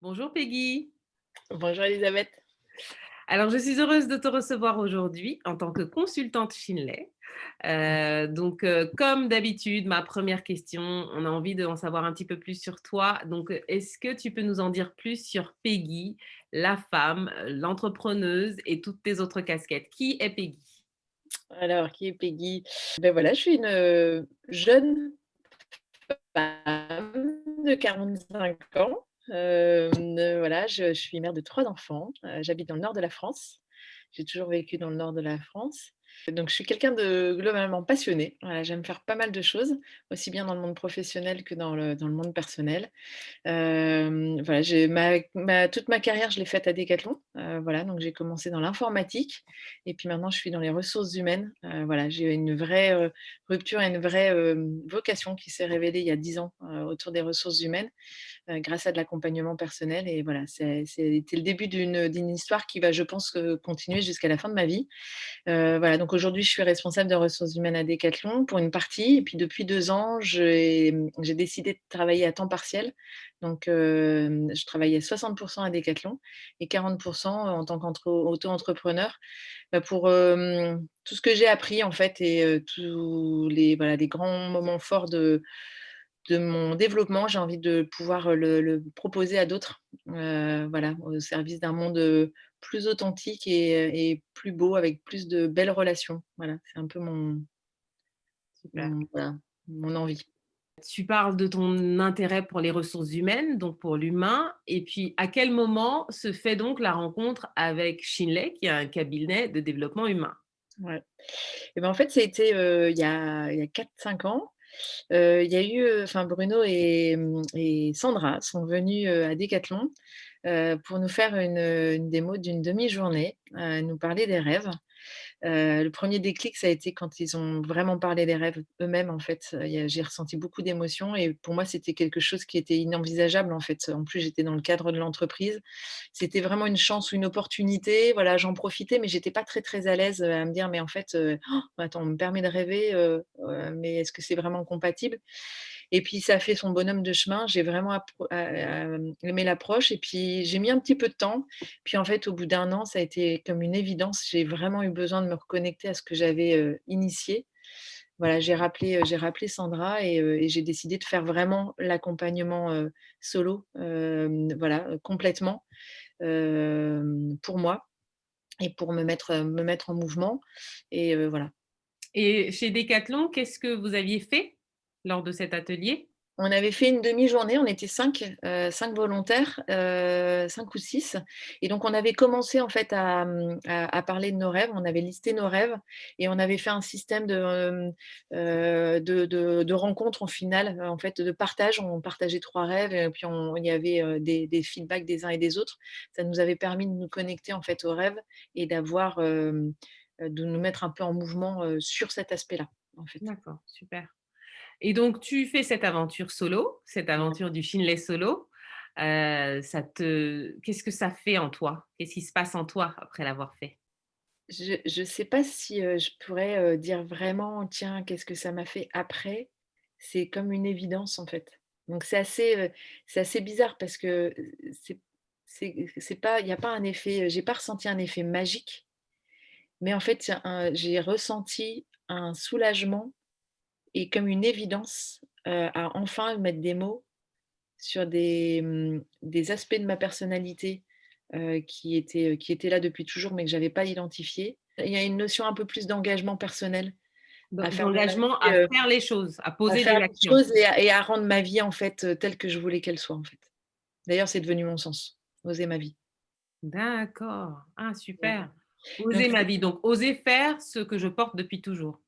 Bonjour Peggy. Bonjour Elisabeth. Alors, je suis heureuse de te recevoir aujourd'hui en tant que consultante Finlay. Comme d'habitude, ma première question, on a envie d'en savoir un petit peu plus sur toi. Est-ce que tu peux nous en dire plus sur Peggy, la femme, l'entrepreneuse et toutes tes autres casquettes? Qui est Peggy? Alors, qui est Peggy? Ben voilà, je suis une jeune femme de 45 ans. Voilà, je suis mère de 3 enfants. J'habite dans le nord de la France. J'ai toujours vécu dans le nord de la France. Donc, je suis quelqu'un de globalement passionné. Voilà, j'aime faire pas mal de choses, aussi bien dans le monde professionnel que dans le monde personnel. Voilà, j'ai toute ma carrière, je l'ai faite à Decathlon. Voilà, donc j'ai commencé dans l'informatique et puis maintenant je suis dans les ressources humaines. Voilà, j'ai une vraie, rupture et une vraie, vocation qui s'est révélée il y a 10 ans, autour des ressources humaines, grâce à de l'accompagnement personnel et voilà, c'était le début d'une histoire qui va, je pense, continuer jusqu'à la fin de ma vie. Voilà, donc aujourd'hui, je suis responsable de ressources humaines à Decathlon pour une partie et puis depuis 2 ans, j'ai décidé de travailler à temps partiel. Donc je travaille à 60 à Decathlon et 40 en tant qu'auto-entrepreneur, pour, tout ce que j'ai appris en fait et tous les voilà, les grands moments forts de mon développement, j'ai envie de pouvoir, le proposer à d'autres, voilà, au service d'un monde, plus authentique et plus beau avec plus de belles relations. Voilà, c'est un peu Super. voilà, mon envie. Tu parles de ton intérêt pour les ressources humaines, donc pour l'humain. Et puis, à quel moment se fait donc la rencontre avec Shinley, qui est un cabinet de développement humain? Ouais. Et ben, en fait, ça a été, il y a 4-5 ans. Il y a eu, enfin Bruno et Sandra sont venus, à Decathlon, pour nous faire une démo d'une demi-journée, nous parler des rêves. Le premier déclic, ça a été quand ils ont vraiment parlé des rêves eux-mêmes, en fait. J'ai ressenti beaucoup d'émotions et pour moi, c'était quelque chose qui était inenvisageable, en fait. En plus, j'étais dans le cadre de l'entreprise. C'était vraiment une chance ou une opportunité. Voilà, j'en profitais, mais j'étais pas très, très à l'aise, à me dire: «Mais en fait, attends, on me permet de rêver, mais est-ce que c'est vraiment compatible?» Et puis ça a fait son bonhomme de chemin. J'ai vraiment aimé l'approche et puis j'ai mis un petit peu de temps. Puis en fait, au bout d'un an, ça a été comme une évidence. J'ai vraiment eu besoin de me reconnecter à ce que j'avais, initié. Voilà, j'ai rappelé Sandra et j'ai décidé de faire vraiment l'accompagnement, solo, voilà, complètement, pour moi et pour me mettre en mouvement et voilà. Et chez Decathlon, qu'est-ce que vous aviez fait lors de cet atelier? On avait fait une demi-journée, on était 5, 5 volontaires, 5 ou 6. Et donc on avait commencé en fait à parler de nos rêves. On avait listé nos rêves et on avait fait un système de rencontres en finale, en fait, de partage. On partageait 3 rêves et puis il y avait, des feedbacks des uns et des autres. Ça nous avait permis de nous connecter en fait aux rêves et d'avoir, de nous mettre un peu en mouvement, sur cet aspect-là, en fait. D'accord, super. Et donc tu fais cette aventure solo, cette aventure du Finlay solo. Qu'est-ce que ça fait en toi? Qu'est-ce qui se passe en toi après l'avoir fait? Je sais pas si, je pourrais, dire vraiment: «Tiens, qu'est-ce que ça m'a fait après?» C'est comme une évidence, en fait. Donc c'est assez bizarre parce que, c'est pas il y a pas un effet, j'ai pas ressenti un effet magique, mais en fait, j'ai ressenti un soulagement et comme une évidence, à enfin mettre des mots sur des aspects de ma personnalité, qui étaient là depuis toujours, mais que j'avais pas identifiés. Il y a une notion un peu plus d'engagement personnel à faire de ma D'engagement à vie, faire les choses, à à poser faire des les actions. choses et à rendre ma vie, en fait, telle que je voulais qu'elle soit, en fait. D'ailleurs, c'est devenu mon sens, oser ma vie. D'accord. Ah Ouais. super. Donc Oser ma vie, donc oser faire ce que je porte depuis toujours.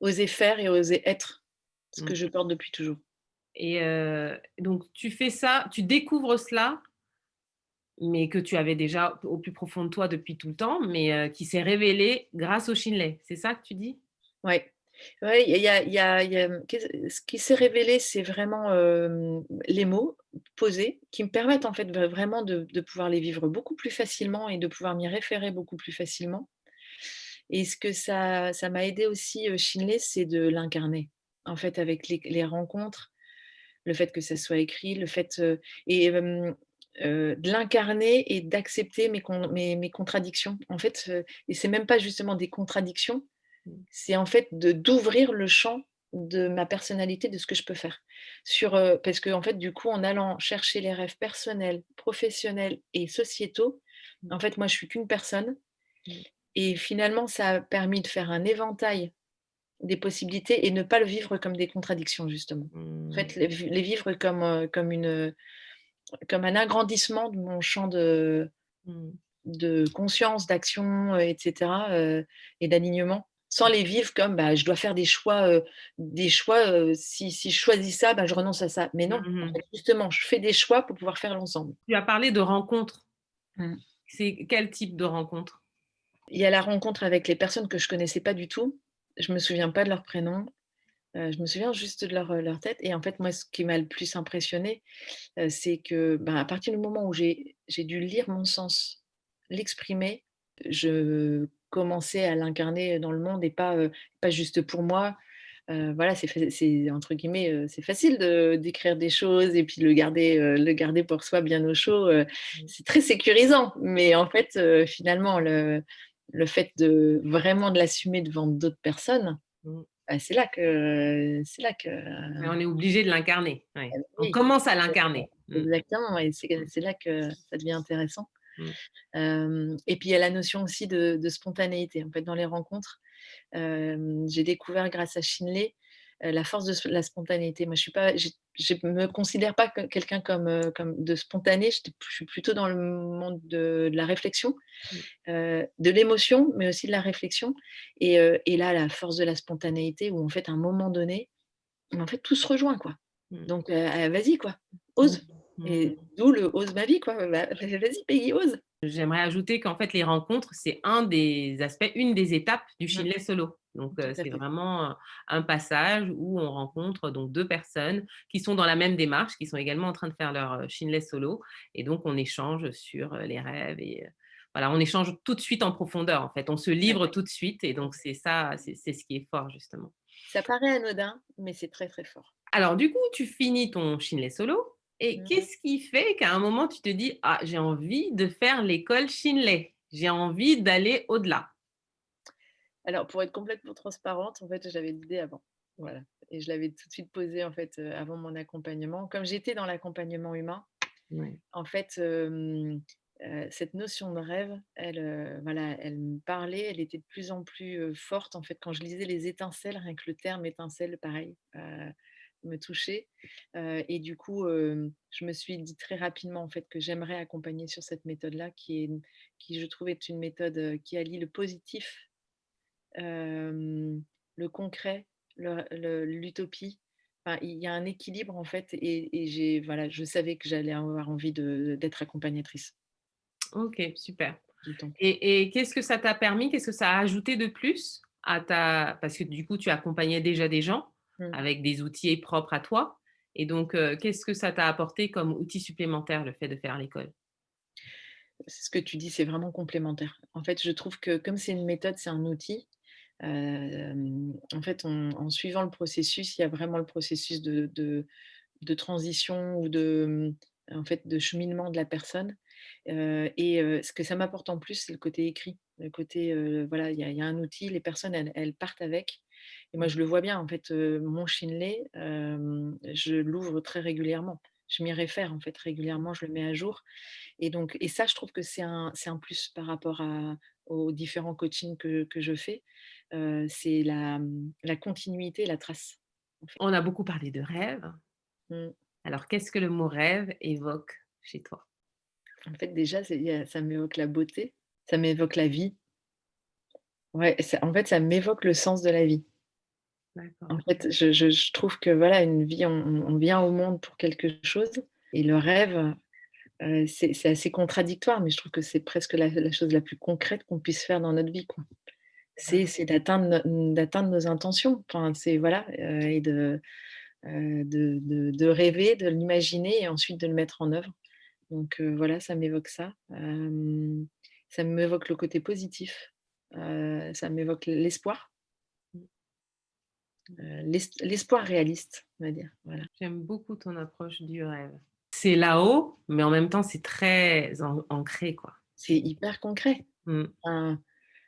oser faire et oser être ce que Mmh. je porte depuis toujours. Et donc tu fais ça, tu découvres cela, mais que tu avais déjà au plus profond de toi depuis tout le temps, mais qui s'est révélé grâce au Shinley, c'est ça que tu dis? Ouais. Ouais, ce qui s'est révélé, c'est vraiment, les mots posés qui me permettent en fait vraiment de pouvoir les vivre beaucoup plus facilement et de pouvoir m'y référer beaucoup plus facilement. Et ce que ça m'a aidé aussi, Shinley, c'est de l'incarner. En fait, avec les rencontres, le fait que ça soit écrit, le fait, et de l'incarner et d'accepter mes contradictions. En fait, et c'est même pas justement des contradictions, Mmh. c'est en fait d'ouvrir le champ de ma personnalité, de ce que je peux faire. Parce qu'en fait, du coup, en allant chercher les rêves personnels, professionnels et sociétaux, Mmh. en fait, moi, je suis qu'une personne Mmh. et finalement, ça a permis de faire un éventail des possibilités et ne pas le vivre comme des contradictions, justement. En Mmh. fait, les vivre comme un agrandissement de mon champ Mmh. de conscience, d'action, et cetera, et d'alignement, sans les vivre comme, bah, je dois faire des choix, si je choisis ça, bah, je renonce à ça. Mais non, en Mmh. fait, justement, je fais des choix pour pouvoir faire l'ensemble. Tu as parlé de rencontres. Mmh. C'est quel type de rencontre? Il y a la rencontre avec les personnes que je connaissais pas du tout. Je me souviens pas de leur prénom, je me souviens juste de leur tête et en fait, moi, ce qui m'a le plus impressionnée, c'est que, ben, à partir du moment où j'ai dû lire mon sens, l'exprimer, je commençais à l'incarner dans le monde et pas juste pour moi. Voilà, c'est entre guillemets, c'est facile d'écrire des choses et puis de le garder pour soi bien au chaud, Mmh. c'est très sécurisant. Mais en fait, finalement, le fait de vraiment de l'assumer devant d'autres personnes, Mmh. bah, c'est là que Ouais, on est obligé de l'incarner, oui. On oui, commence à l'incarner. Mmh. exactement et Mmh. c'est là que ça devient intéressant. Mmh. Et puis il y a la notion aussi de spontanéité. En fait, dans les rencontres, j'ai découvert grâce à Shinley, la force la spontanéité. Moi, je suis pas je me considère pas comme quelqu'un comme de spontané. Je suis plutôt dans le monde de la réflexion, Mmh. de l'émotion, mais aussi de la réflexion et là, la force de la spontanéité où en fait, à un moment donné, en fait, tout se rejoint, quoi. Mmh. Donc vas-y, quoi, Mmh. ose Mmh. et d'où le «ose ma vie», quoi. Bah, vas-y Peggy, ose. J'aimerais ajouter qu'en fait, les rencontres, c'est un des aspects, une des étapes du Mmh, Shinley solo. Donc, tout à c'est fait. vraiment, un passage où on rencontre donc 2 personnes qui sont dans la même démarche, qui sont également en train de faire leur, Shinley solo et donc on échange sur, les rêves et voilà, on échange tout de suite en profondeur, en fait. On se Ouais. livre tout de suite et donc c'est ça, c'est ce qui est fort, justement. Ça paraît anodin, mais c'est très, très fort. Alors du coup, tu finis ton Shinley solo et Mmh. qu'est-ce qui fait qu'à un moment tu te dis: «Ah, j'ai envie de faire l'école Shinley, j'ai envie d'aller au-delà»? Alors pour être complètement transparente, en fait, j'avais l'idée avant. Voilà et je l'avais tout de suite posée, en fait, avant mon accompagnement. Comme j'étais dans l'accompagnement humain, Ouais. en fait, cette notion de rêve, voilà, elle me parlait, elle était de plus en plus, forte, en fait, quand je lisais les étincelles, rien que le terme étincelle, pareil, me touchait, et du coup, je me suis dit très rapidement, en fait, que j'aimerais accompagner sur cette méthode-là qui je trouve est une méthode, qui allie le positif, le concret, l'utopie. Enfin, il y a un équilibre en fait et voilà, je savais que j'allais avoir envie d'être accompagnatrice OK, super du temps. et qu'est-ce que ça t'a permis? Qu'est-ce que ça a ajouté de plus à ta parce que du coup, tu accompagnais déjà des gens Mmh. avec des outils propres à toi et donc qu'est-ce que ça t'a apporté comme outil supplémentaire, le fait de faire l'école? C'est ce que tu dis, c'est vraiment complémentaire. En fait, je trouve que comme c'est une méthode, c'est un outil, en fait, en suivant le processus, il y a vraiment le processus de transition ou en fait, de cheminement de la personne, ce que ça m'apporte en plus, c'est le côté écrit. Le côté, voilà, il y a un outil, les personnes, elles partent avec et moi, Mmh. je le vois bien, en fait, mon Shinley, je l'ouvre très régulièrement. Je m'y réfère, en fait, régulièrement, je le mets à jour et ça, je trouve que c'est un plus par rapport aux différents coachings que je fais, c'est la continuité et la trace, en fait. On a beaucoup parlé de rêve. Mmh. Alors qu'est-ce que le mot rêve évoque chez toi? En fait, déjà, ça m'évoque la beauté, ça m'évoque la vie. Ouais, en fait, ça m'évoque le sens de la vie. D'accord. En fait, je trouve que, voilà, une vie, on vient au monde pour quelque chose et le rêve, c'est assez contradictoire, mais je trouve que c'est presque la chose la plus concrète qu'on puisse faire dans notre vie, quoi. C'est d'atteindre nos intentions. Enfin, c'est voilà, et de rêver, de l'imaginer et ensuite de le mettre en œuvre. Donc voilà, ça m'évoque ça. Ça m'évoque le côté positif, ça m'évoque l'espoir, Mmh. l'espoir réaliste, on va dire, voilà. J'aime beaucoup ton approche du rêve. c'est là-haut, mais en même temps, c'est très ancré, quoi. C'est hyper concret. Mmh. Enfin,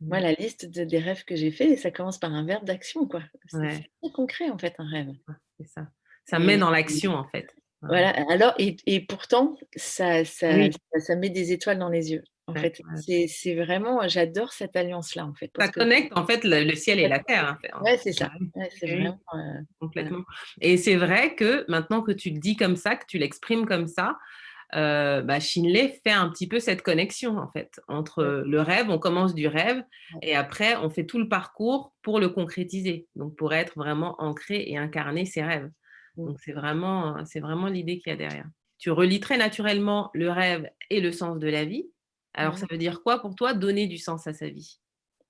moi, Mmh. la liste des rêves que j'ai fait, ça commence par un verbe d'action, quoi. C'est Ouais, très concret, en fait, un rêve. ouais, c'est ça. Ça met Et dans l'action, en fait. Ouais, voilà, alors et pourtant, oui, ça met des étoiles dans les yeux, en ouais, fait. ouais. C'est vraiment j'adore cette alliance-là, en fait, Ça parce que connecte, en fait, le ciel et la terre, hein, fait, hein. ouais, c'est Bah ça. oui, Ouais, c'est eh oui, vraiment, voilà. complètement et c'est vrai que maintenant que tu le dis comme ça, que tu l'exprimes comme ça, bah, Shinley fait un petit peu cette connexion, en fait, Ouais, entre le rêve, on commence du rêve ouais. et après on fait tout le parcours pour le concrétiser, donc pour être vraiment ancré et incarner ses rêves. Mmh. Donc c'est vraiment l'idée qu'il y a derrière. Tu relis très naturellement le rêve et le sens de la vie. Alors ça Mmh. veut dire quoi pour toi, donner du sens à sa vie?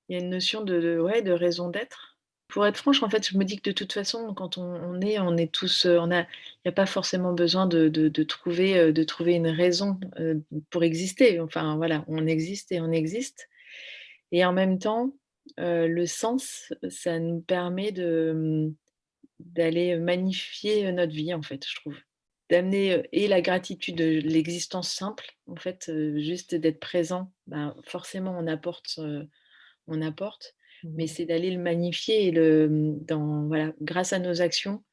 Il y a une notion de ouais, de raison d'être. Pour être franche, en fait, je me dis que de toute façon, quand on est tous, il y a pas forcément besoin de trouver une raison, pour exister. Enfin, voilà, on existe et on existe et en même temps, le sens, ça nous permet d'aller magnifier, notre vie, en fait, je trouve. D'amener, et la gratitude de l'existence simple, en fait, juste d'être présent, ben, forcément on apporte, mais Mmh. c'est d'aller le magnifier et dans voilà, grâce à nos actions,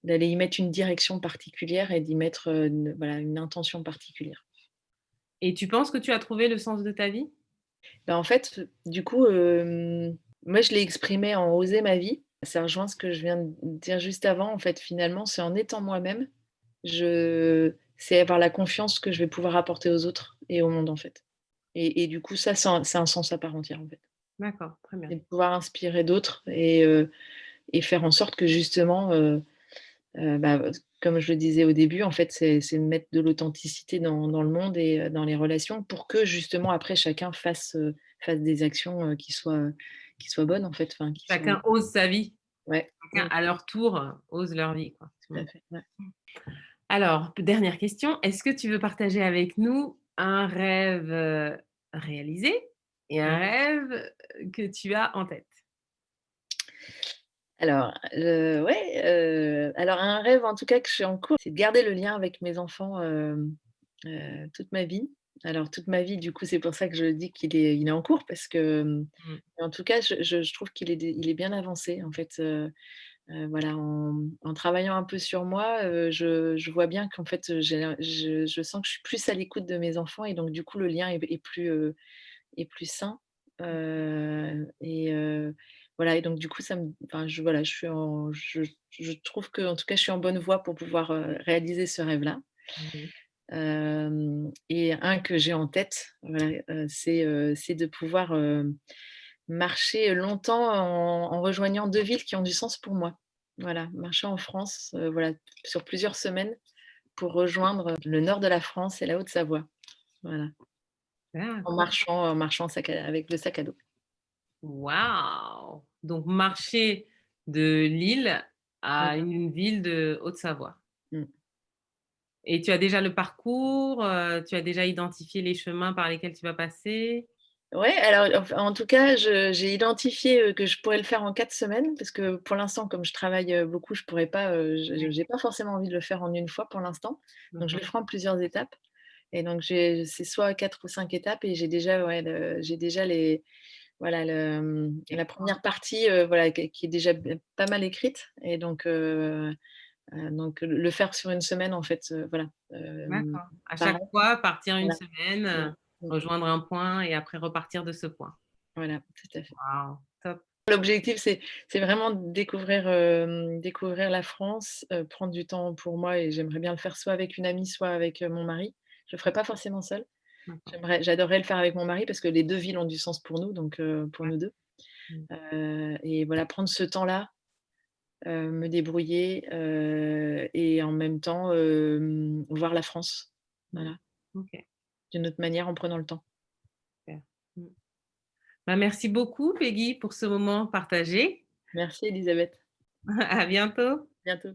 d'aller y mettre une direction particulière et d'y mettre, voilà, une intention particulière. Et tu penses que tu as trouvé le sens de ta vie? Bah, en fait, du coup, moi je l'ai exprimé en «oser ma vie». Ça rejoint ce que je viens de dire juste avant, en fait, finalement, c'est en étant moi-même, c'est avoir la confiance que je vais pouvoir apporter aux autres et au monde, en fait. Et du coup, ça, c'est un sens à part entière, en fait. D'accord, très bien. Et de pouvoir inspirer d'autres et faire en sorte que justement, bah, comme je le disais au début, en fait, c'est de mettre de l'authenticité dans le monde et dans les relations pour que justement après chacun fasse des actions, qui soient bonnes en fait, enfin qui soient Chacun ose sa vie, ouais, chacun à leur tour, ose leur vie, quoi. tout Mmh. à fait, ouais. Alors, dernière question, est-ce que tu veux partager avec nous un rêve, réalisé et un Mmh. rêve, que tu as en tête? Alors, ouais, alors un rêve en tout cas que je suis en cours, c'est de garder le lien avec mes enfants, toute ma vie. Alors toute ma vie, du coup, c'est pour ça que je dis il est en cours parce que, Mmh. en tout cas, je trouve il est bien avancé en fait, voilà, en travaillant un peu sur moi, je vois bien qu'en fait, je sens que je suis plus à l'écoute de mes enfants et donc du coup, le lien est plus sain, voilà et donc du coup, ça me enfin, voilà, je trouve qu'en tout cas, je suis en bonne voie pour pouvoir, réaliser ce rêve-là. Mmh. Et un que j'ai en tête, voilà, c'est de pouvoir, marcher longtemps en rejoignant 2 villes qui ont du sens pour moi. Voilà, marcher en France, voilà, sur plusieurs semaines pour rejoindre le nord de la France et la Mmh. Haute-Savoie. Voilà, D'accord. en marchant avec le sac à dos. Waouh! Donc marcher de Lille Mmh, à une ville de Haute-Savoie mmh. et tu as déjà le parcours, tu as déjà identifié les chemins par lesquels tu vas passer? Ouais, alors en tout cas, j'ai identifié, que je pourrais le faire en 4 semaines parce que pour l'instant, comme je travaille, beaucoup, je pourrais pas, je Oui, j'ai pas forcément envie de le faire en une fois pour l'instant. Donc je le d'accord. ferai en plusieurs étapes et donc c'est soit 4 ou 5 étapes et j'ai déjà ouais, j'ai déjà les voilà la première partie, voilà qui est déjà pas mal écrite et donc le faire sur une semaine en fait, voilà, D'accord. À chaque pareil, fois, partir une voilà. semaine, Mmh, mmh, rejoindre un point et après repartir de ce point. voilà, tout à fait. Waouh, top. L'objectif, c'est vraiment de découvrir, découvrir la France, prendre du temps pour moi et j'aimerais bien le faire soit avec une amie, soit avec, mon mari. Je le ferai pas forcément seule. D'accord. J'adorerais le faire avec mon mari parce que les 2 villes ont du sens pour nous, donc pour Ouais. nous 2. Mmh. Et voilà, prendre ce temps-là, me débrouiller, et en même temps, voir la France. Mmh. Voilà, OK, d'une autre manière en prenant le temps. super. Mmh. Bah, merci beaucoup Peggy pour ce moment partagé. Merci Elisabeth, À bientôt. à bientôt.